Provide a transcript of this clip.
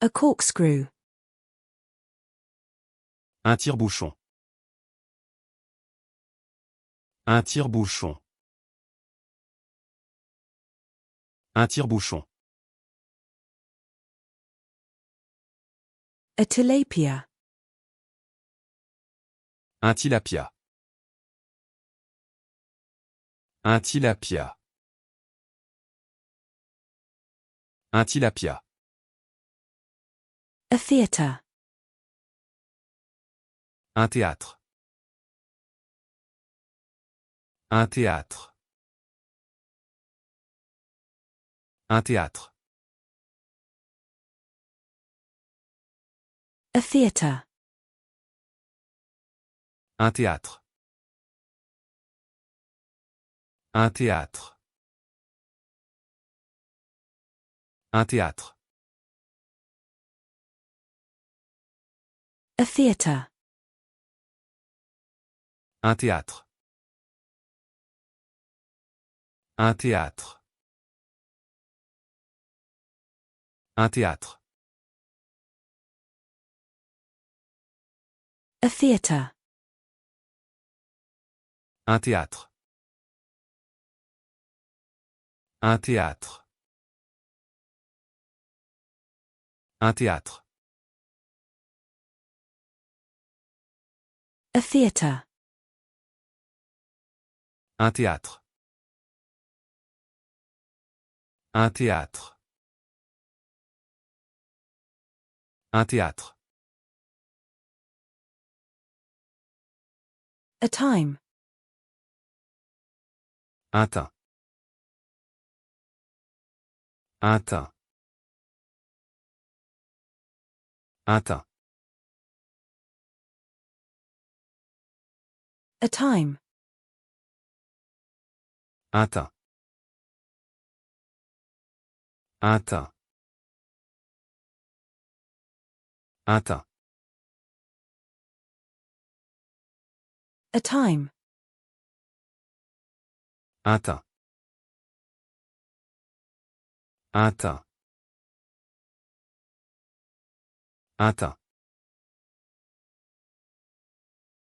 A corkscrew. Un tire-bouchon. Un tire-bouchon. Un tire-bouchon. A tilapia. Un tilapia. Un tilapia. Un tilapia. A theatre. Un théâtre. Un théâtre. Un théâtre. A theatre. Un théâtre. Un théâtre. Un théâtre. A theatre. Un théâtre. Un théâtre. Un théâtre. A theatre. Un théâtre. Un théâtre. Un théâtre. A theatre. Un théâtre. Un théâtre. Un théâtre. A time. Un teint. Un teint. Un teint. A time. Un teint. Un teint. Un teint. A time. Un teint. Un teint. Un teint.